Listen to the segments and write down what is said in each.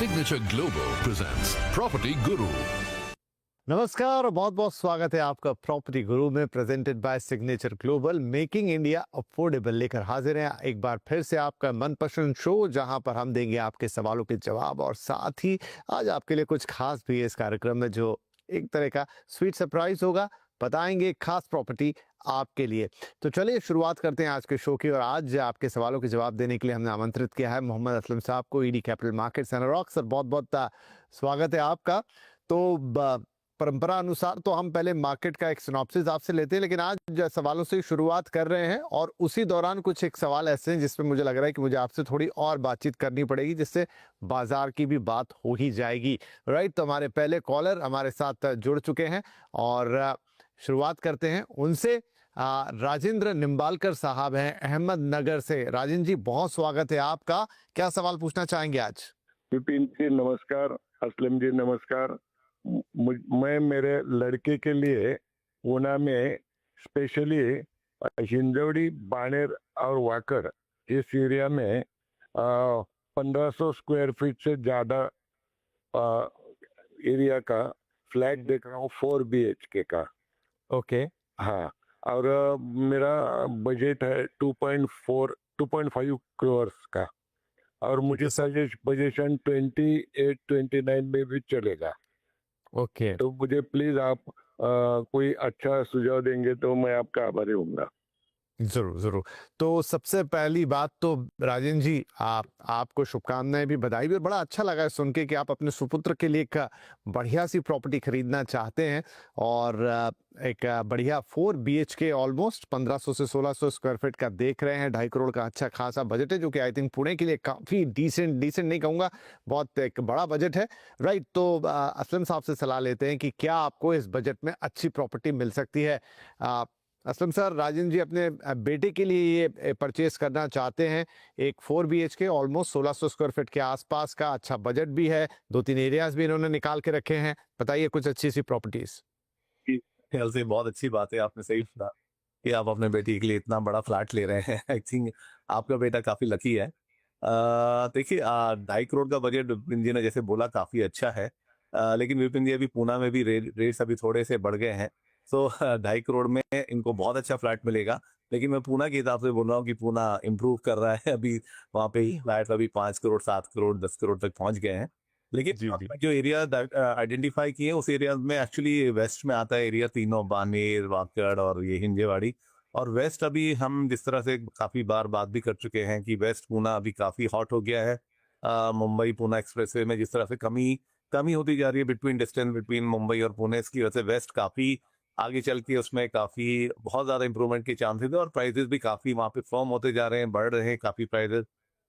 Signature Global presents Property Guru. नमस्कार और बहुत बहुत स्वागत है आपका प्रॉपर्टी गुरु में, presented by signature global. Making India affordable लेकर हाजिर हैं एक बार फिर से आपका मनपसंद शो, जहां पर हम देंगे आपके सवालों के जवाब और साथ ही आज आपके लिए कुछ खास भी है इस कार्यक्रम में, जो एक तरह का स्वीट सरप्राइज होगा। बताएंगे खास प्रॉपर्टी आपके लिए। तो चलिए शुरुआत करते हैं आज के शो की। और आज आपके सवालों के जवाब देने के लिए हमने आमंत्रित किया है मोहम्मद असलम साहब को, ED capital markets and rock. Sir बहुत बहुत स्वागत है आपका। तो परंपरा अनुसार तो हम पहले मार्केट का एक सिनॉप्सिस आपसे लेते हैं, लेकिन आज सवालों से शुरुआत कर रहे हैं और उसी दौरान कुछ एक सवाल ऐसे हैं जिसमें मुझे लग रहा है कि मुझे आपसे थोड़ी और बातचीत करनी पड़ेगी, जिससे बाजार की भी बात हो ही जाएगी। राइट, तो हमारे पहले कॉलर हमारे साथ जुड़ चुके हैं और शुरुआत करते हैं उनसे। राजेंद्र निम्बालकर साहब हैं अहमदनगर से। राजेंद्र जी बहुत स्वागत है आपका। क्या सवाल पूछना चाहेंगे आज? विपिन जी नमस्कार, असलम जी नमस्कार। मैं मेरे लड़के के लिए पूना में स्पेशली हिंजवड़ी, बानेर और वाकर इस एरिया में 1500 स्क्वायर फीट से ज्यादा एरिया का फ्लैट देख रहा हूँ, 4 BHK का। ओके। हाँ, और मेरा बजट है 2.5 करोड़ का, और मुझे सजेशन 28-29 में भी चलेगा। ओके। तो मुझे प्लीज आप कोई अच्छा सुझाव देंगे तो मैं आपका आभारी होऊंगा। जरूर जरूर। तो सबसे पहली बात तो राजेंद्र जी, आपको शुभकामनाएं भी, बधाई भी। बड़ा अच्छा लगा है सुन के कि आप अपने सुपुत्र के लिए एक बढ़िया सी प्रॉपर्टी खरीदना चाहते हैं और एक बढ़िया 4 BHK ऑलमोस्ट 1500 से 1600 स्क्वायर फीट का देख रहे हैं। 2.5 करोड़ का अच्छा खासा बजट है, जो कि आई थिंक पुणे के लिए काफ़ी डिसेंट नहीं कहूँगा, बहुत एक बड़ा बजट है। राइट, तो असलम साहब से सलाह लेते हैं कि क्या आपको इस बजट में अच्छी प्रॉपर्टी मिल सकती है। असलम सर, राजेंद्र जी अपने बेटे के लिए ये परचेस करना चाहते हैं, एक 4 BHK ऑलमोस्ट 1600 स्क्वायर फीट के आसपास का, अच्छा बजट भी है, 2-3 एरियाज भी इन्होंने निकाल के रखे हैं। बताइए कुछ अच्छी सी प्रॉपर्टीज। ख्याल से बहुत अच्छी बात है, आपने सही सुना कि आप अपने बेटी के लिए इतना बड़ा फ्लैट ले रहे हैं। आई थिंक आपका बेटा काफी लकी है। देखिए, 2.5 करोड़ का बजट विपिन जी ने जैसे बोला काफी अच्छा है, लेकिन विपिन जी अभी पूना में भी रेट्स अभी थोड़े से बढ़ गए हैं, तो 2.5 करोड़ में इनको बहुत अच्छा फ्लैट मिलेगा। लेकिन मैं पूना के हिसाब से बोल रहा हूँ कि पूना इम्प्रूव कर रहा है, अभी वहाँ पे फ्लैट अभी 5 करोड़ 7 करोड़ 10 करोड़ तक पहुंच गए हैं। लेकिन जो एरिया आइडेंटिफाई किए उस एरिया में एक्चुअली वेस्ट में आता है एरिया तीनों, बानेर, वाकड़ और ये हिंजेवाड़ी। और वेस्ट अभी हम जिस तरह से काफी बार बात भी कर चुके हैं कि वेस्ट पूना अभी काफी हॉट हो गया है। मुंबई पूना एक्सप्रेसवे में जिस तरह से कमी होती जा रही है बिटवीन डिस्टेंस बिटवीन मुंबई और पुणे, इसकी वजह से वेस्ट काफी आगे चल के उसमें काफी बहुत ज्यादा इंप्रूवमेंट के चांसेस है और प्राइसेस भी काफी वहां पे फर्म होते जा रहे हैं, बढ़ रहे हैं काफी प्राइसेस,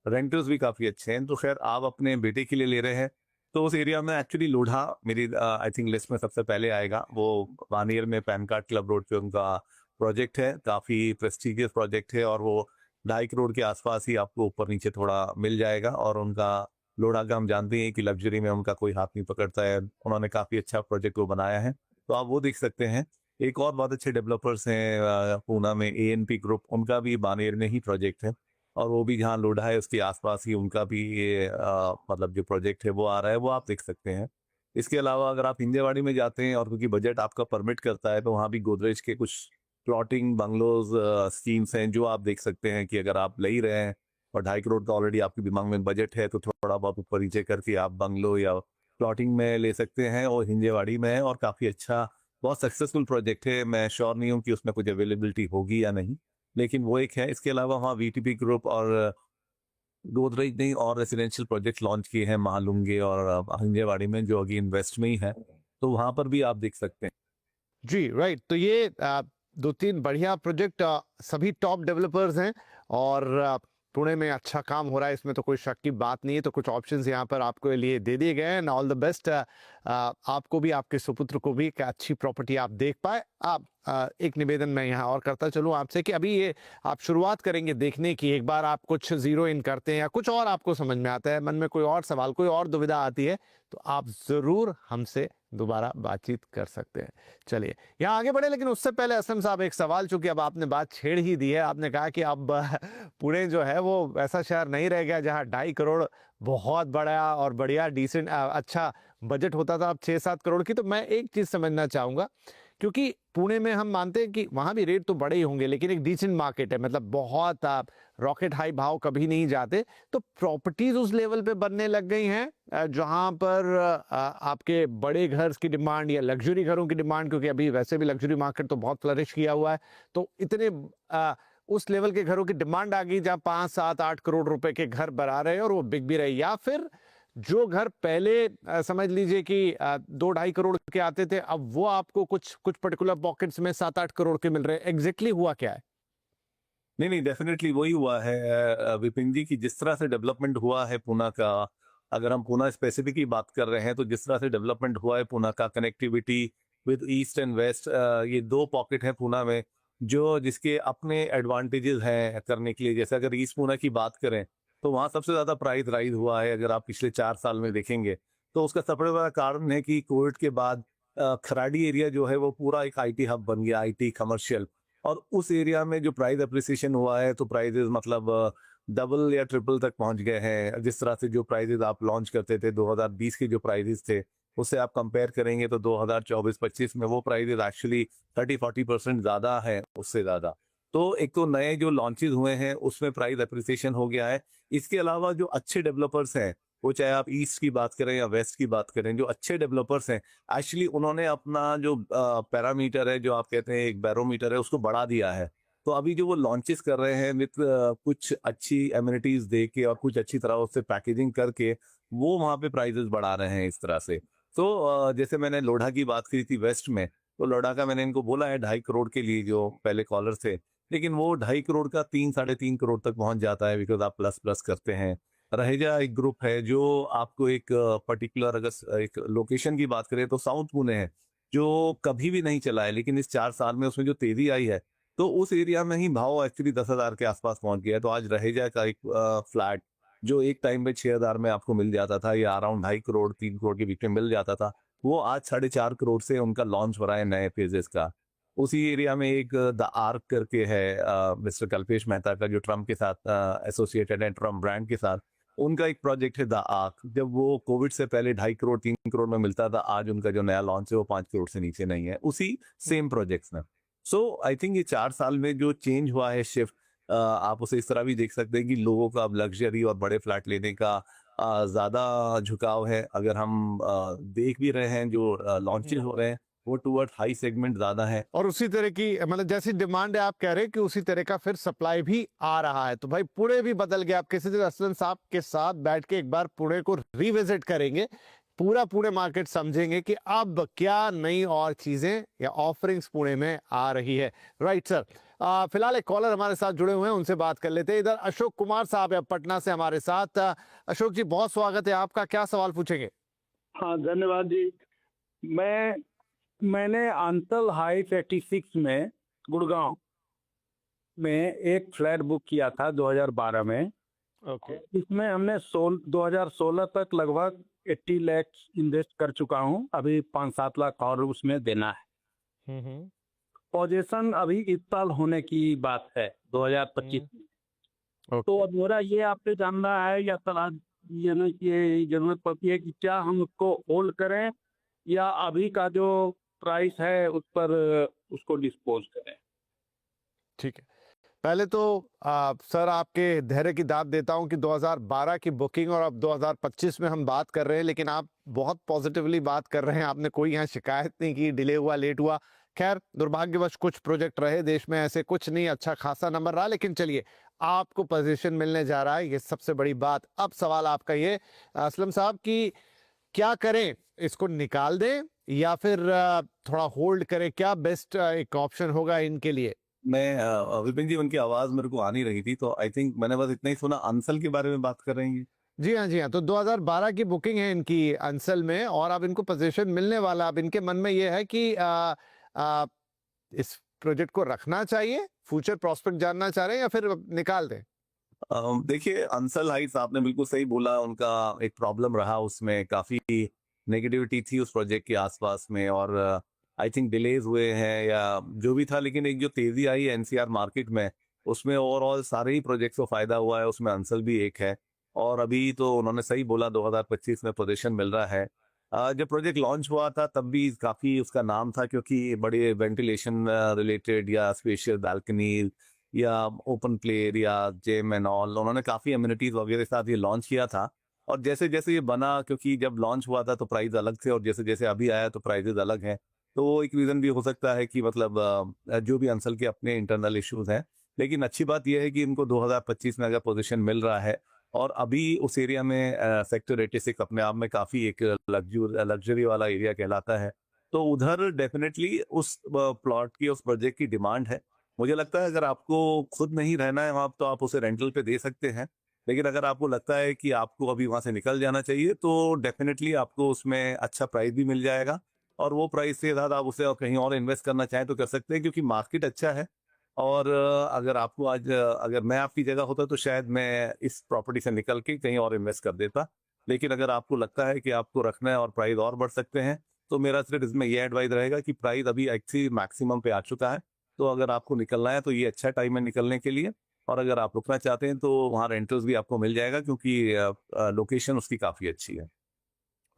रेंटल्स भी काफी अच्छे हैं। तो खैर आप अपने बेटे के लिए ले रहे हैं तो उस एरिया में एक्चुअली लोढ़ा मेरी आई थिंक लिस्ट में सबसे पहले आएगा। वो वानियर में पैन कार्ड क्लब रोड पे उनका प्रोजेक्ट है, काफी प्रेस्टिजियस प्रोजेक्ट है और वो 2.5 करोड़ के आसपास ही आपको ऊपर नीचे थोड़ा मिल जाएगा। और उनका लोढ़ा का हम जानते हैं कि लग्जरी में उनका कोई हाथ नहीं पकड़ता है, उन्होंने काफी अच्छा प्रोजेक्ट वो बनाया है, तो आप वो देख सकते हैं। एक और बहुत अच्छे डेवलपर्स हैं पूना में, ANP ग्रुप, उनका भी बानेर में ही प्रोजेक्ट है और वो भी जहाँ लोढ़ा है उसके आसपास ही उनका भी ये मतलब जो प्रोजेक्ट है वो आ रहा है, वो आप देख सकते हैं। इसके अलावा अगर आप हिंजेवाड़ी में जाते हैं और क्योंकि बजट आपका परमिट करता है, तो वहाँ भी गोदरेज के कुछ प्लॉटिंग बंगलोज स्कीम्स हैं जो आप देख सकते हैं कि अगर आप ले ही रहे हैं और 2.5 करोड़ का ऑलरेडी आपके दिमाग में बजट है, तो थोड़ा बहुत ऊपर नीचे करके आप बंगलो या प्लॉटिंग में ले सकते हैं। और हिंजेवाड़ी में है और काफी अच्छा, बहुत सक्सेसफुल प्रोजेक्ट है। मैं श्योर नहीं हूँ कि उसमें कुछ अवेलेबिलिटी होगी या नहीं, लेकिन वो एक है। इसके अलावा वहाँ VTP ग्रुप और गोदरेज ने और रेसिडेंशियल प्रोजेक्ट लॉन्च किए हैं महालुंगे और हिंजेवाड़ी में, जो अगेन वेस्ट में ही है, तो वहां पर भी आप देख सकते हैं। जी राइट, तो ये 2-3 बढ़िया प्रोजेक्ट, सभी टॉप डेवलपर्स हैं और पुणे में अच्छा काम हो रहा है, इसमें तो कोई शक की बात नहीं है। तो कुछ ऑप्शंस यहाँ पर आपको लिए दे दिए गए हैं। ऑल द बेस्ट आपको भी, आपके सुपुत्र को भी, कि अच्छी प्रॉपर्टी आप देख पाए। एक निवेदन मैं यहाँ और करता चलूँ आपसे कि अभी ये आप शुरुआत करेंगे देखने की, एक बार आप कुछ जीरो इन करते हैं या कुछ और आपको समझ में आता है, मन में कोई और सवाल, कोई और दुविधा आती है, तो आप ज़रूर हमसे दोबारा बातचीत कर सकते हैं। चलिए यहाँ आगे बढ़े, लेकिन उससे पहले असलम साहब एक सवाल, चूंकि अब आपने बात छेड़ ही दी है, आपने कहा कि अब पुणे जो है वो ऐसा शहर नहीं रह गया जहाँ 2.5 करोड़ बहुत बड़ा और बढ़िया डिसेंट अच्छा बजट होता था, अब 6-7 करोड़ की। तो मैं एक चीज़ समझना चाहूँगा, क्योंकि पुणे में हम मानते हैं कि वहाँ भी रेट तो बड़े ही होंगे, लेकिन एक डिसेंट मार्केट है, मतलब बहुत आप रॉकेट हाई भाव कभी नहीं जाते, तो प्रॉपर्टीज उस लेवल पे बनने लग गई हैं जहाँ पर आपके बड़े घर की डिमांड या लग्जरी घरों की डिमांड, क्योंकि अभी वैसे भी लग्जरी मार्केट तो बहुत फ्लरिश किया हुआ है, तो इतने उस लेवल के घरों की डिमांड आ गई जहाँ 5-7-8 करोड़ रुपए के घर बना रहे हैं और वो बिक भी रहे, या फिर जो घर पहले समझ लीजिए कि 2-2.5 करोड़ के आते थे, अब वो आपको कुछ कुछ पर्टिकुलर पॉकेट्स में 7-8 करोड़ के मिल रहे हैं। एग्जैक्टली हुआ क्या है? नहीं नहीं, डेफिनेटली वही हुआ है विपिन जी, की जिस तरह से डेवलपमेंट हुआ है पुणे का, अगर हम पुणे स्पेसिफिक की बात कर रहे हैं तो जिस तरह से डेवलपमेंट हुआ है पुणे का, connectivity with east and west, ये दो पॉकेट हैं पुणे में जो जिसके अपने एडवांटेजेस हैं करने के लिए। जैसे अगर ईस्ट पुणे की बात करें तो वहाँ सबसे ज्यादा प्राइस राइज हुआ है, अगर आप पिछले 4 साल में देखेंगे तो उसका सबसे बड़ा कारण है कि कोविड के बाद खराड़ी एरिया जो है वो पूरा एक आईटी हब बन गया, आईटी कमर्शियल, और उस एरिया में जो प्राइस अप्रिसिएशन हुआ है तो प्राइजेस मतलब डबल या ट्रिपल तक पहुंच गए हैं। जिस तरह से जो प्राइजेस आप लॉन्च करते थे 2020 के जो प्राइजेस थे उससे आप कंपेयर करेंगे तो 2024-25 में वो प्राइजेस एक्चुअली 30-40% ज्यादा है, उससे ज्यादा। तो एक तो नए जो लॉन्चेस हुए हैं उसमें प्राइस अप्रिसिएशन हो गया है। इसके अलावा जो अच्छे डेवलपर्स हैं, वो चाहे आप ईस्ट की बात करें या वेस्ट की बात करें, जो अच्छे डेवलपर्स हैं एक्चुअली उन्होंने अपना जो पैरामीटर है, जो आप कहते हैं एक बैरोमीटर है, उसको बढ़ा दिया है। तो अभी जो वो लॉन्चेस कर रहे हैं विद कुछ अच्छी एमिनिटीज दे के और कुछ अच्छी तरह उससे पैकेजिंग करके वो वहाँ पे प्राइजेस बढ़ा रहे हैं इस तरह से। तो जैसे मैंने लोढ़ा की बात की थी वेस्ट में, तो लोढ़ा का मैंने इनको बोला है 2.5 करोड़ के लिए, जो पहले कॉलर थे, लेकिन वो 2.5 करोड़ का 3-3.5 करोड़ तक पहुंच जाता है, बिकॉज आप प्लस प्लस करते हैं। रहेजा एक ग्रुप है जो आपको एक पर्टिकुलर, अगर एक लोकेशन की बात करें तो साउथ पुणे है, जो कभी भी नहीं चला है, लेकिन इस 4 साल में उसमें जो तेजी आई है तो उस एरिया में ही भाव एक्चुअली 10,000 के आसपास पहुंच गया है। तो आज रहेजा का एक फ्लैट जो एक टाइम में 6,000 में आपको मिल जाता था या अराउंड 2.5 करोड़ 3 करोड़ के बीच में मिल जाता था, वो आज 4.5 करोड़ से उनका लॉन्च हो रहा है नए फेजेस का। उसी एरिया में एक द आर्क करके है मिस्टर कल्पेश मेहता का, जो ट्रम्प के साथ एसोसिएटेड है, ट्रम्प ब्रांड के साथ, उनका एक प्रोजेक्ट है द आर्क। जब वो कोविड से पहले 2.5 करोड़ 3 करोड़ में मिलता था, आज उनका जो नया लॉन्च है वो 5 करोड़ से नीचे नहीं है, उसी सेम प्रोजेक्ट्स में। सो आई थिंक ये 4 साल में जो चेंज हुआ है शिफ्ट, आप उसे इस तरह भी देख सकते हैं कि लोगों का अब लग्जरी और बड़े फ्लैट लेने का ज्यादा झुकाव है। अगर हम देख भी रहे हैं जो लॉन्चेस हो रहे हैं वो टूवर्ड हाई सेगमेंट ज्यादा है, और उसी तरह की मतलब जैसी डिमांड है आप कह रहे हैं कि उसी तरह का फिर सप्लाई भी आ रहा है। तो भाई पुणे भी बदल गया। आप किसी दिन असलम साहब के साथ बैठ के एक बार पुणे को रिविजिट करेंगे, पूरा पुणे मार्केट समझेंगे कि अब क्या नई और चीजें या ऑफरिंग्स पुणे में आ रही है। राइट सर, फिलहाल एक कॉलर हमारे साथ जुड़े हुए हैं, उनसे बात कर लेते हैं। इधर अशोक कुमार साहब है पटना से हमारे साथ। अशोक जी बहुत स्वागत है आपका, क्या सवाल पूछेंगे? हाँ धन्यवाद जी। मैंने अंतल हाइट 86 में गुड़गांव में एक फ्लैट बुक किया था 2012 में। ओके। इसमें हमने 2016 तक लगभग 80 लाख इन्वेस्ट कर चुका हूँ। अभी 5-7 लाख और उसमें देना है। पोजीशन अभी इस साल होने की बात है 2025 में। तो अब मेरा ये आपसे जानना है या सलाह ये जरूरत पड़ती है कि क्या हम उसको होल्ड करें या अभी का जो प्राइस है उस पर उसको डिस्पोज करें। ठीक है, पहले तो सर आपके धैर्य की दाद देता हूं कि 2012 की बुकिंग और अब 2025 में हम बात कर रहे हैं, लेकिन आप बहुत पॉजिटिवली बात कर रहे हैं। आपने कोई यहाँ शिकायत नहीं की, डिले हुआ, लेट हुआ। खैर दुर्भाग्यवश कुछ प्रोजेक्ट रहे देश में, ऐसे कुछ नहीं, अच्छा खासा नंबर रहा, लेकिन चलिए आपको पोजीशन मिलने जा रहा है, ये सबसे बड़ी बात। अब सवाल आपका ये असलम साहब कि क्या करें, इसको निकाल दें या फिर थोड़ा होल्ड करें, क्या बेस्ट एक ऑप्शन होगा इनके लिए? मैं विपिन जी, उनकी आवाज मेरे को आ नहीं रही थी, तो आई थिंक मैंने बस इतना ही सुना, अंसल के बारे में बात कर रहे हैं। जी हाँ, जी हाँ। तो 2012 की बुकिंग है इनकी अंसल में और अब इनको पोजीशन मिलने वाला। अब इनके मन में ये है कि इस प्रोजेक्ट को रखना चाहिए, फ्यूचर प्रोस्पेक्ट जानना चाह रहे हैं या फिर निकाल दें? देखिए, अंसल हाइट्स आपने बिल्कुल सही बोला, उनका एक प्रॉब्लम रहा, उसमें काफी नेगेटिविटी थी उस प्रोजेक्ट के आसपास में, और आई थिंक डिलेज हुए हैं या जो भी था, लेकिन एक जो तेजी आई है एनसीआर मार्केट में, उसमें ओवरऑल सारे ही प्रोजेक्ट्स को फायदा हुआ है, उसमें अंसल भी एक है। और अभी तो उन्होंने सही बोला 2025 में पोजीशन मिल रहा है। जब प्रोजेक्ट लॉन्च हुआ था तब भी काफी उसका नाम था, क्योंकि बड़े वेंटिलेशन रिलेटेड या स्पेशियल बालकनी या ओपन प्लेयर या जिम एंड ऑल, उन्होंने काफी एम्यूनिटीज वगैरह के साथ ये लॉन्च किया था। और जैसे जैसे ये बना, क्योंकि जब लॉन्च हुआ था तो प्राइस अलग थे, और जैसे जैसे अभी आया तो प्राइसेस अलग हैं, तो वो एक रीजन भी हो सकता है कि मतलब जो भी अंसल के अपने इंटरनल इश्यूज हैं। लेकिन अच्छी बात यह है कि इनको 2025 में अगर पोजीशन मिल रहा है, और अभी उस एरिया में सेक्टर 86 अपने आप में काफी एक लग्जरी वाला एरिया कहलाता है, तो उधर डेफिनेटली उस प्लॉट की, उस प्रोजेक्ट की डिमांड है। मुझे लगता है अगर आपको खुद नहीं रहना है वहां, तो आप उसे रेंटल पे दे सकते हैं। लेकिन अगर आपको लगता है कि आपको अभी वहां से निकल जाना चाहिए, तो डेफिनेटली आपको उसमें अच्छा प्राइस भी मिल जाएगा, और वो प्राइस के साथ आप उसे कहीं और इन्वेस्ट करना चाहें तो कर सकते हैं, क्योंकि मार्केट अच्छा है। और अगर आपको आज अगर मैं आपकी जगह होता तो शायद मैं इस प्रॉपर्टी से निकल के कहीं और इन्वेस्ट कर देता। लेकिन अगर आपको लगता है कि आपको रखना है और प्राइस और बढ़ सकते हैं, तो मेरा सिर्फ इसमें यह एडवाइस रहेगा कि प्राइस अभी एक्चुअली मैक्सिमम पे आ चुका है, तो अगर आपको निकलना है तो ये अच्छा टाइम है निकलने के लिए। और अगर आप रुकना चाहते हैं तो वहाँ रेंटल्स भी आपको मिल जाएगा, क्योंकि लोकेशन उसकी काफी अच्छी है।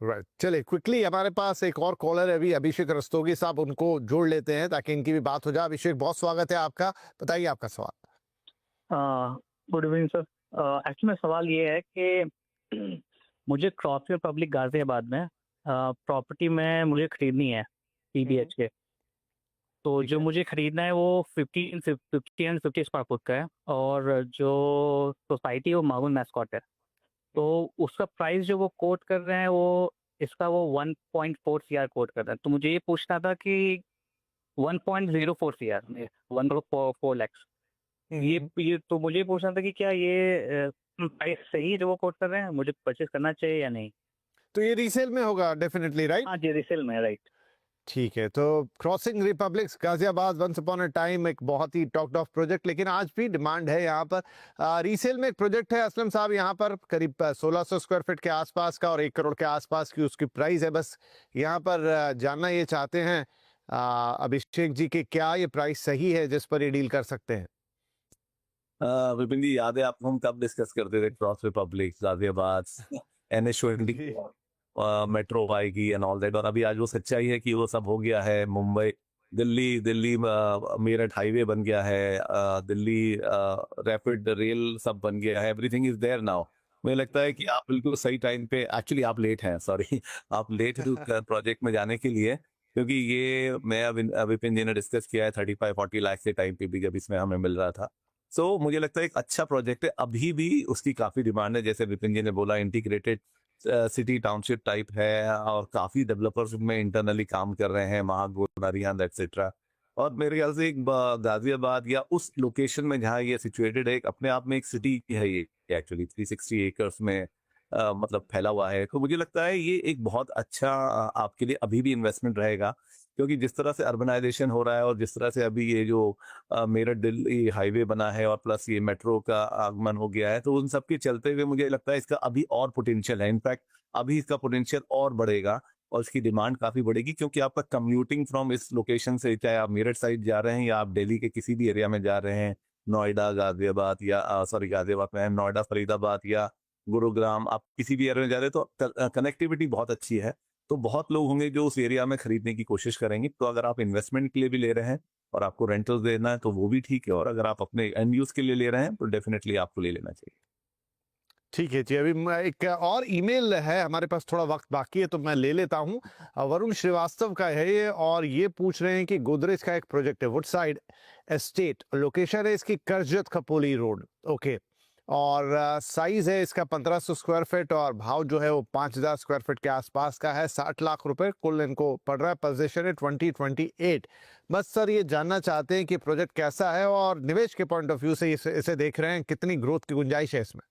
राइट, चलिए क्विकली हमारे पास एक और कॉलर है अभी, अभिषेक रस्तोगी साहब, उनको जोड़ लेते हैं ताकि इनकी भी बात हो जाए। अभिषेक, बहुत स्वागत है आपका, बताइए आपका सवाल। Good evening sir. एक्चुअली में सवाल ये है कि मुझे क्रॉसवे पब्लिक गाजियाबाद में प्रॉपर्टी में मुझे खरीदनी है PBH के। तो जो मुझे खरीदना है वो 50 स्क्वायर फुट का है, और जो सोसाइटी है वो माउन मैस्कॉट है। तो उसका प्राइस जो वो कोट कर रहे हैं, वो इसका वो 1.4 CR कोट कर रहे हैं। तो मुझे ये पूछना था कि 1.04 CR में 1.4 lakhs, ये तो मुझे ये पूछना था कि क्या ये प्राइस सही है जो वो कोट कर रहे हैं, मुझे परचेज करना चाहिए या नहीं? तो ये रीसेल में होगा डेफिनेटली, राइट? हाँ जी, रिसेल में, राइट। ठीक है, तो Crossing Republic Ghaziabad once upon a time एक बहुत ही टॉक्ड ऑफ प्रोजेक्ट, लेकिन आज भी डिमांड है यहाँ पर। रीसेल में एक प्रोजेक्ट है असलम साहब यहाँ पर, करीब 1600 स्क्वायर फीट के आसपास का और 1 करोड़ के आसपास की उसकी प्राइस है। बस यहाँ पर जानना ये चाहते हैं अभिषेक जी कि क्या ये प्राइस सही है जिस पर ये डील कर सकते हैं? विपिन जी, याद है आपको हम कब डिस्कस करते थे cross Republic Ghaziabad, NH20 metro आएगी एंड ऑल दैट, और अभी आज वो सच्चाई है कि वो सब हो गया है। मुंबई दिल्ली मेरठ हाईवे बन गया है, दिल्ली रैपिड रेल सब बन गया है, एवरीथिंग इज देयर नाउ। मुझे लगता है कि आप बिल्कुल सही टाइम पे, एक्चुअली आप लेट हैं, सॉरी आप लेट हैं प्रोजेक्ट में जाने के लिए, क्योंकि ये मैं विपिन जी ने डिस्कस किया है 35-40 लाख के टाइम पे भी जब इसमें हमें मिल रहा था। सो मुझे लगता है एक अच्छा प्रोजेक्ट है, अभी भी उसकी काफी डिमांड है। जैसे विपिन जी ने बोला, इंटीग्रेटेड सिटी टाउनशिप टाइप है, और काफी डेवलपर्स में इंटरनली काम कर रहे हैं, महागुन, अरिहंत एक्सेट्रा। और मेरे ख्याल से एक गाजियाबाद या उस लोकेशन में जहाँ ये सिचुएटेड है, अपने आप में एक सिटी है ये एक्चुअली 360 एकर्स में मतलब फैला हुआ है। तो मुझे लगता है ये एक बहुत अच्छा आपके लिए अभी भी इन्वेस्टमेंट रहेगा, क्योंकि जिस तरह से अर्बनाइजेशन हो रहा है और जिस तरह से अभी ये जो मेरठ दिल्ली हाईवे बना है और प्लस ये मेट्रो का आगमन हो गया है, तो उन सब के चलते हुए मुझे लगता है इसका अभी और पोटेंशियल है। इनफैक्ट अभी इसका पोटेंशियल और बढ़ेगा और इसकी डिमांड काफी बढ़ेगी, क्योंकि आपका कम्यूटिंग फ्रॉम इस लोकेशन से, चाहे आप मेरठ साइड जा रहे हैं या आप दिल्ली के किसी भी एरिया में जा रहे हैं, नोएडा गाजियाबाद या सॉरी गाजियाबाद में नोएडा फरीदाबाद या गुरुग्राम, आप किसी भी एरिया में जा रहे हैं तो कनेक्टिविटी बहुत अच्छी है। तो बहुत लोग होंगे जो उस एरिया में खरीदने की कोशिश करेंगे। तो अगर आप इन्वेस्टमेंट के लिए भी ले रहे हैं और आपको रेंटल देना है तो वो भी ठीक है, और अगर आप अपने एंड यूज के लिए ले रहे हैं तो डेफिनेटली आपको ले लेना चाहिए। ठीक है जी, अभी एक और ईमेल है हमारे पास, थोड़ा वक्त बाकी है तो मैं ले लेता हूँ। वरुण श्रीवास्तव का है ये, और ये पूछ रहे हैं कि गोदरेज का एक प्रोजेक्ट है वुडसाइड एस्टेट, लोकेशन है इसकी करजत खपोली रोड, ओके, और साइज है इसका 1500 स्क्वायर फीट और भाव जो है वो 5000 स्क्वायर फीट के आसपास का है। 60 लाख रुपए कुल इनको पड़ रहा है। पोजीशन है 2028। बस सर ये जानना चाहते हैं कि प्रोजेक्ट कैसा है और निवेश के पॉइंट ऑफ व्यू से इसे देख रहे हैं, कितनी ग्रोथ की गुंजाइश है इसमें?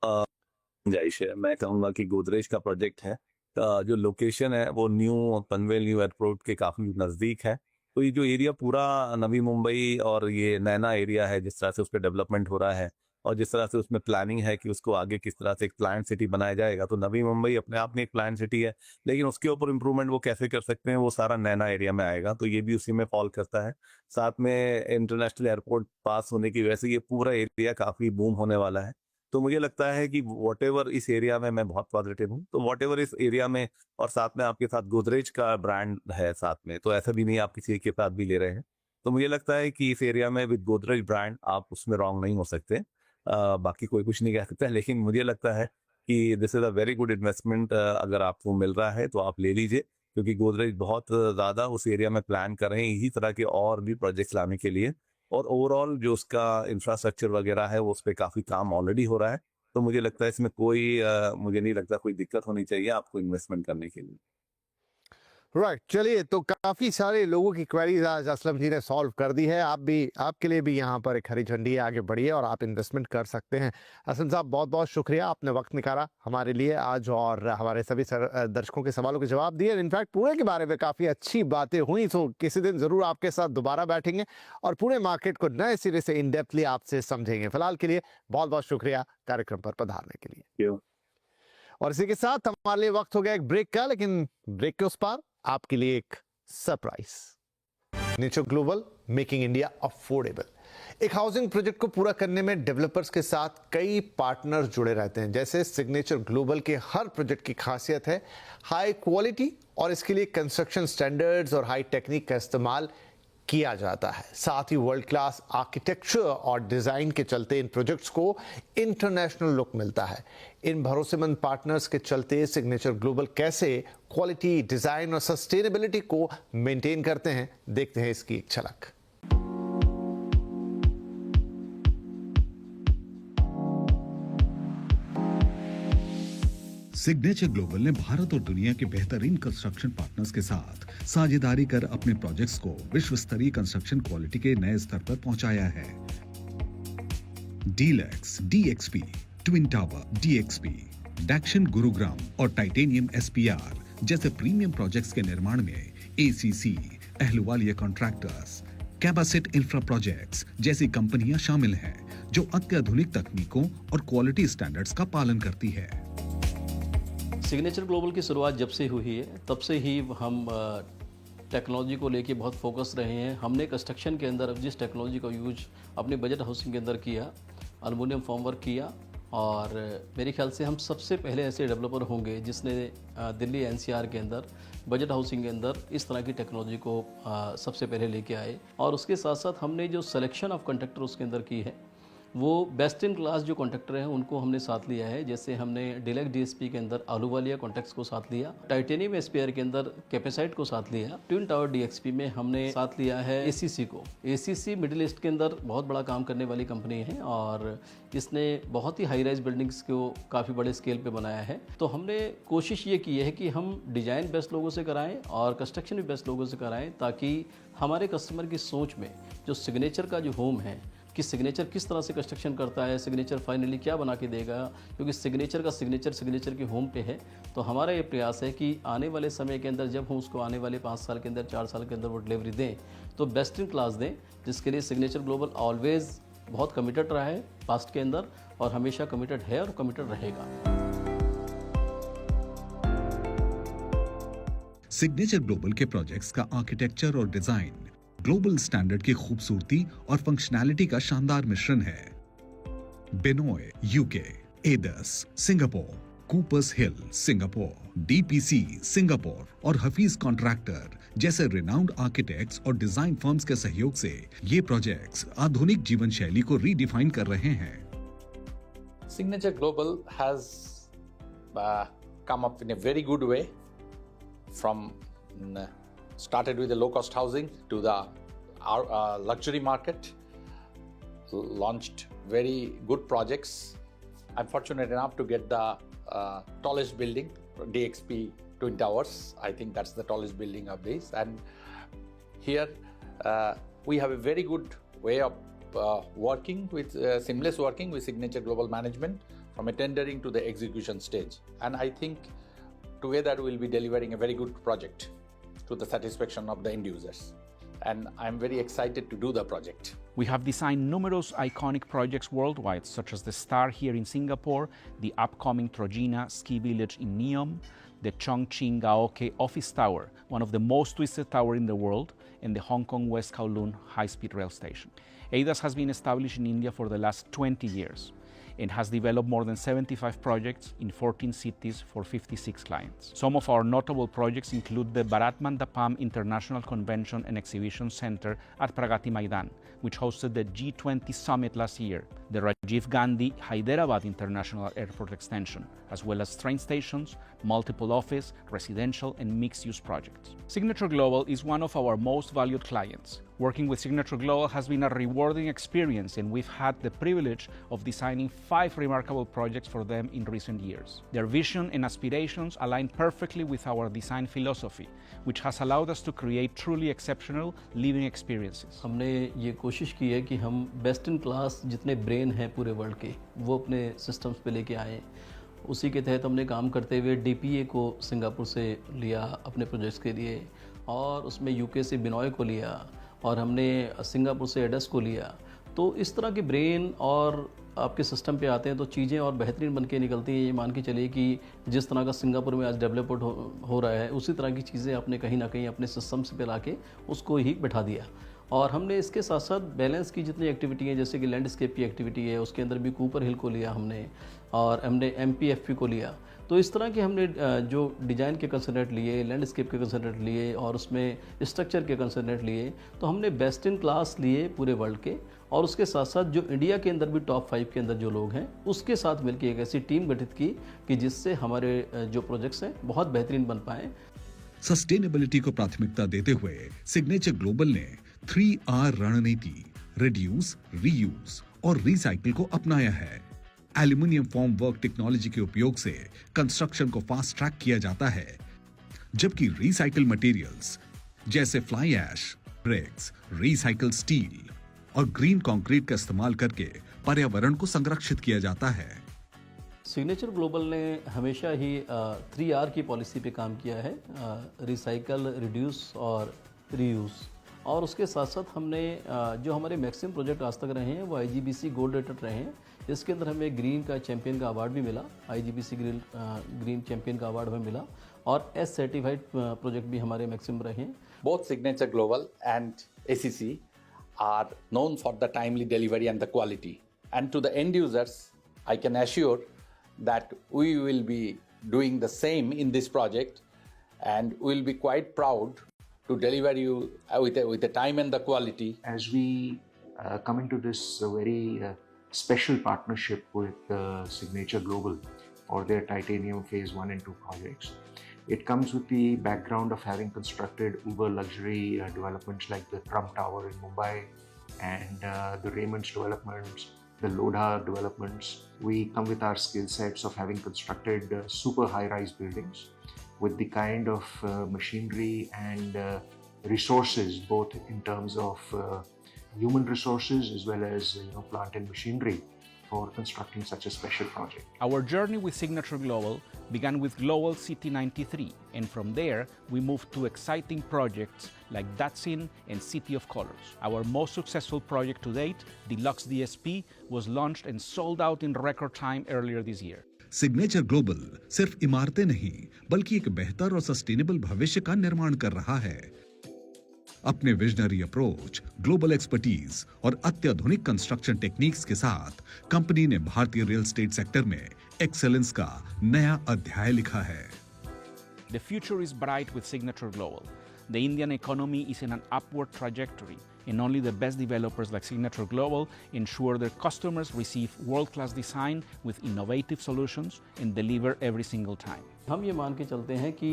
गुंजाइश है, मैं कहूँगा कि गोदरेज का प्रोजेक्ट है। जो लोकेशन है वो न्यू पनवेल न्यू एयरपोर्ट के काफी नजदीक है, तो ये जो एरिया पूरा नवी मुंबई और ये नैना एरिया है, जिस तरह से उस पर डेवलपमेंट हो रहा है और जिस तरह से उसमें प्लानिंग है कि उसको आगे किस तरह से एक प्लान सिटी बनाया जाएगा, तो नवी मुंबई अपने आप में एक प्लान सिटी है, लेकिन उसके ऊपर इम्प्रूवमेंट वो कैसे कर सकते हैं वो सारा नैना एरिया में आएगा, तो ये भी उसी में फॉल करता है। साथ में इंटरनेशनल एयरपोर्ट पास होने की वजह से ये पूरा एरिया काफी बूम होने वाला है। तो मुझे लगता है कि वॉटेवर इस एरिया में, मैं बहुत पॉजिटिव हूँ, तो वॉटेवर इस एरिया में, और साथ में आपके साथ गोदरेज का ब्रांड है साथ में, तो ऐसा भी नहीं आप किसी के साथ भी ले रहे हैं, तो मुझे लगता है कि इस एरिया में विद गोदरेज ब्रांड आप उसमें रॉन्ग नहीं हो सकते। बाकी कोई कुछ नहीं कह सकता, लेकिन मुझे लगता है कि this is a very good investment. अगर आपको मिल रहा है तो आप ले लीजिए, क्योंकि गोदरेज बहुत ज़्यादा उस एरिया में प्लान कर रहे हैं इसी तरह के और भी प्रोजेक्ट्स लाने के लिए, और ओवरऑल जो उसका इंफ्रास्ट्रक्चर वगैरह है वो उस पर काफ़ी काम ऑलरेडी हो रहा है, तो मुझे लगता है इसमें कोई मुझे नहीं लगता कोई दिक्कत होनी चाहिए आपको इन्वेस्टमेंट करने के लिए। राइट, चलिए, तो काफी सारे लोगों की क्वेरीज आज असलम जी ने सॉल्व कर दी है। आपके लिए भी यहाँ पर एक हरी झंडी है, आगे बढ़िए और आप इन्वेस्टमेंट कर सकते हैं। असलम साहब, बहुत बहुत शुक्रिया, आपने वक्त निकाला हमारे लिए आज और हमारे सभी दर्शकों के सवालों के जवाब दिए। इनफैक्ट पुणे के बारे में काफ़ी अच्छी बातें हुई, तो किसी दिन ज़रूर आपके साथ दोबारा बैठेंगे और पुणे मार्केट को नए सिरे से इन डेप्थली आपसे समझेंगे। फिलहाल के लिए बहुत बहुत शुक्रिया कार्यक्रम पर पधारने के लिए। और इसी के साथ हमारे लिए वक्त हो गया एक ब्रेक का, लेकिन ब्रेक के उस पार आपके लिए एक surprise. Signature global, making India affordable. एक हाउसिंग प्रोजेक्ट को पूरा करने में डेवलपर्स के साथ कई पार्टनर जुड़े रहते हैं। जैसे सिग्नेचर ग्लोबल के हर प्रोजेक्ट की खासियत है हाई क्वालिटी, और इसके लिए कंस्ट्रक्शन स्टैंडर्ड्स और हाई टेक्निक का इस्तेमाल किया जाता है। साथ ही वर्ल्ड क्लास आर्किटेक्चर और डिजाइन के चलते इन प्रोजेक्ट्स को इंटरनेशनल लुक मिलता है। इन भरोसेमंद पार्टनर्स के चलते सिग्नेचर ग्लोबल कैसे क्वालिटी, डिजाइन और सस्टेनेबिलिटी को मेंटेन करते हैं, देखते हैं इसकी एक झलक। सिग्नेचर ग्लोबल ने भारत और दुनिया के बेहतरीन कंस्ट्रक्शन पार्टनर्स के साथ साझेदारी कर अपने प्रोजेक्ट्स को विश्व स्तरीय कंस्ट्रक्शन क्वालिटी के नए स्तर पर पहुंचाया है। Deluxe, DXP, twin tower, DXP, डैक्शन गुरुग्राम और टाइटेनियम एसपीआर जैसे प्रीमियम प्रोजेक्ट्स के निर्माण में एसीसी, अहलुवालिया कॉन्ट्रैक्टर्स, कैबासेट इंफ्रा प्रोजेक्ट्स जैसी कंपनियां शामिल हैं, जो अत्याधुनिक तकनीकों और क्वालिटी स्टैंडर्ड्स का पालन करती है। सिग्नेचर ग्लोबल की शुरुआत जब से हुई है तब से ही हम टेक्नोलॉजी को लेके बहुत फोकस रहे हैं। हमने कंस्ट्रक्शन के अंदर जिस टेक्नोलॉजी का यूज अपने बजट हाउसिंग के अंदर किया, एल्युमिनियम फॉर्मवर्क किया, और मेरे ख्याल से हम सबसे पहले ऐसे डेवलपर होंगे जिसने दिल्ली एनसीआर के अंदर बजट हाउसिंग के अंदर इस तरह की टेक्नोलॉजी को सबसे पहले लेके आए। और उसके साथ साथ हमने जो सिलेक्शन ऑफ कॉन्ट्रैक्टर उसके अंदर की है वो बेस्ट इन क्लास जो कॉन्ट्रैक्टर हैं उनको हमने साथ लिया है। जैसे हमने डीलक्स डीएसपी के अंदर आलूवालिया कॉन्ट्रैक्ट्स को साथ लिया, टाइटेनियम एसपीआर के अंदर कैपेसाइट को साथ लिया, ट्विन टावर डीएक्सपी में हमने साथ लिया है एसीसी को। एसीसी मिडिल ईस्ट के अंदर बहुत बड़ा काम करने वाली कंपनी है और इसने बहुत ही हाई राइज बिल्डिंग्स को काफ़ी बड़े स्केल पे बनाया है। तो हमने कोशिश ये की है कि हम डिज़ाइन बेस्ट लोगों से कराएं और कंस्ट्रक्शन भी बेस्ट लोगों से कराएं, ताकि हमारे कस्टमर की सोच में जो सिग्नेचर का जो होम है कि सिग्नेचर किस तरह से कंस्ट्रक्शन करता है, सिग्नेचर फाइनली क्या बना के देगा, क्योंकि सिग्नेचर का सिग्नेचर के होम पे है। तो हमारा ये प्रयास है कि आने वाले समय के अंदर जब हम उसको आने वाले 5 साल के अंदर, 4 साल के अंदर वो डिलीवरी दें तो बेस्ट इन क्लास दें, जिसके लिए सिग्नेचर ग्लोबल ऑलवेज बहुत कमिटेड रहा है पास्ट के अंदर और हमेशा कमिटेड है और कमिटेड रहेगा। सिग्नेचर ग्लोबल के प्रोजेक्ट्स का आर्किटेक्चर और डिजाइन ग्लोबल स्टैंडर्ड की खूबसूरती और फंक्शनैलिटी का शानदार मिश्रण है। बेनोय यूके, एडस सिंगापुर, कूपर्स हिल सिंगापुर, डीपीसी सिंगापुर और हफीज कॉन्ट्रैक्टर जैसे रिनाउंड आर्किटेक्ट्स और डिजाइन फर्म्स के सहयोग से ये प्रोजेक्ट्स आधुनिक जीवन शैली को रीडिफाइन कर रहे हैं। Signature Global has come up in a very good way from started with the low-cost housing to the luxury market, launched very good projects. I'm fortunate enough to get the tallest building, DXP Twin Towers. I think that's the tallest building of this. And here we have a very good way of working with seamless working with Signature Global Management from a tendering to the execution stage. And I think together we'll be delivering a very good project to the satisfaction of the end users. and I'm very excited to do the project. We have designed numerous iconic projects worldwide, such as the Star here in Singapore, the upcoming Trojena ski village in Neom, the Chongqing Gaoke office tower, one of the most twisted towers in the world, and the Hong Kong West Kowloon high-speed rail station. ADAS has been established in India for the last 20 years and has developed more than 75 projects in 14 cities for 56 clients. Some of our notable projects include the Bharat Mandapam International Convention and Exhibition Center at Pragati Maidan, which hosted the G20 Summit last year, the Rajiv Gandhi Hyderabad International Airport Extension, as well as train stations, multiple office, residential, and mixed-use projects. Signature Global is one of our most valued clients. Working with Signature Global has been a rewarding experience, and we've had the privilege of designing 5 remarkable projects for them in recent years. Their vision and aspirations align perfectly with our design philosophy, which has allowed us to create truly exceptional living experiences. हमने ये कोशिश की है कि हम best in class जितने brain हैं पूरे वर्ल्ड के वो अपने सिस्टम्स पे लेके आएँ। उसी के तहत हमने काम करते हुए DPA को सिंगापुर से लिया अपने प्रोजेक्ट्स के लिए, और उसमें UK से बिनॉय को लिया, और हमने सिंगापुर से एडस को लिया। तो इस तरह के ब्रेन और आपके सिस्टम पे आते हैं तो चीज़ें और बेहतरीन बन के निकलती हैं। ये मान के चलिए कि जिस तरह का सिंगापुर में आज डेवलपमेंट हो रहा है, उसी तरह की चीज़ें आपने कहीं ना कहीं अपने सिस्टम्स पे ला के उसको ही बैठा दिया। और हमने इसके साथ साथ बैलेंस की जितनी एक्टिविटी है, जैसे कि लैंडस्केप की एक्टिविटी है, उसके अंदर भी कूपर हिल को लिया हमने, और हमने MPFP को लिया। तो इस तरह के हमने जो डिज़ाइन के कंसर्नेट लिए, लैंडस्केप के कंसर्नेट लिए, और उसमें स्ट्रक्चर के कंसर्नेट लिए, तो हमने बेस्ट इन क्लास लिए पूरे वर्ल्ड के, और उसके साथ साथ जो इंडिया के अंदर भी टॉप 5 के अंदर जो लोग हैं उसके साथ मिलकर एक ऐसी टीम गठित की कि जिससे हमारे जो प्रोजेक्ट्स हैं बहुत बेहतरीन बन पाएँ। सस्टेनेबिलिटी को प्राथमिकता देते हुए सिग्नेचर ग्लोबल ने 3R रणनीति रिड्यूस, रीयूज और रिसाइकिल को अपनाया है। एल्यूमिनियम फॉर्म वर्क टेक्नोलॉजी के उपयोग से कंस्ट्रक्शन को फास्ट ट्रैक किया जाता है, जबकि रिसाइकिल मटेरियल्स जैसे fly ash, bricks, recycle steel और ग्रीन कंक्रीट का इस्तेमाल करके पर्यावरण को संरक्षित किया जाता है। सिग्नेचर ग्लोबल ने हमेशा ही 3R की पॉलिसी पे काम किया है, रिसाइकल, रिड्यूस और रीयूज़। और उसके साथ साथ हमने जो हमारे मैक्सिमम प्रोजेक्ट आज तक रहे हैं वो IGBC गोल्ड रेटेड रहे हैं। इसके अंदर हमें ग्रीन का चैंपियन का अवार्ड भी मिला, IGBC ग्रीन चैंपियन का अवार्ड हमें मिला, और S सर्टिफाइड प्रोजेक्ट भी हमारे मैक्सिमम रहे हैं। Both Signature Global and ACC are known for the timely delivery and the quality. And to the end users, I can assure that we will be doing the same in this project, and we will be quite proud to deliver you with the time and the quality. As we come into this very special partnership with Signature Global for their Titanium Phase 1 and 2 projects, it comes with the background of having constructed uber luxury developments like the Trump Tower in Mumbai and the Raymond's developments, the Lodha developments. We come with our skill sets of having constructed super high-rise buildings with the kind of machinery and resources, both in terms of human resources as well as plant and machinery for constructing such a special project. Our journey with Signature Global began with Global City 93, and from there we moved to exciting projects like Datsun and City of Colors. Our most successful project to date, Deluxe DSP, was launched and sold out in record time earlier this year. Signature global सिर्फ इमारतें नहीं बल्कि एक बेहतर और sustainable भविष्य का निर्माण कर रहा है। अपने विजनरी अप्रोच, ग्लोबल एक्सपर्टीज और अत्याधुनिक कंस्ट्रक्शन टेक्निक्स के साथ कंपनी ने भारतीय रियल एस्टेट सेक्टर में एक्सेलेंस का नया अध्याय लिखा है। The future is bright with Signature Global. The Indian economy is in an upward trajectory, and only the best developers like Signature Global ensure their customers receive world-class design with innovative solutions and deliver every single time. हम ये मान के चलते हैं कि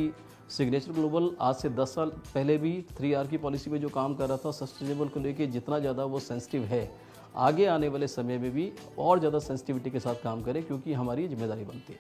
signature global आज से 10 साल पहले भी 3R की पॉलिसी में जो काम कर रहा था सस्टेनेबल को लेके जितना ज़्यादा वो सेंसिटिव है, आगे आने वाले समय में भी और ज़्यादा सेंसिटिविटी के साथ काम करे, क्योंकि हमारी जिम्मेदारी बनती है।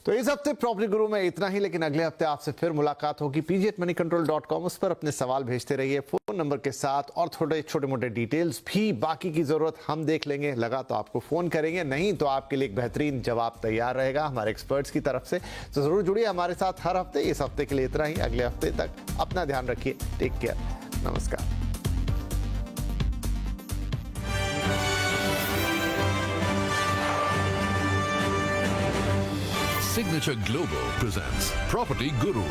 तो इस हफ्ते प्रॉपर्टी गुरु में इतना ही, लेकिन अगले हफ्ते आपसे फिर मुलाकात होगी pg@moneycontrol.com। उस पर अपने सवाल भेजते रहिए फोन नंबर के साथ, और थोड़े छोटे मोटे डिटेल्स भी बाकी की जरूरत हम देख लेंगे। लगा तो आपको फोन करेंगे, नहीं तो आपके लिए एक बेहतरीन जवाब तैयार रहेगा हमारे एक्सपर्ट्स की तरफ से। तो जरूर जुड़िए हमारे साथ हर हफ्ते। इस हफ्ते के लिए इतना ही, अगले हफ्ते तक अपना ध्यान रखिए। टेक केयर, नमस्कार। Signature Global presents Property Guru.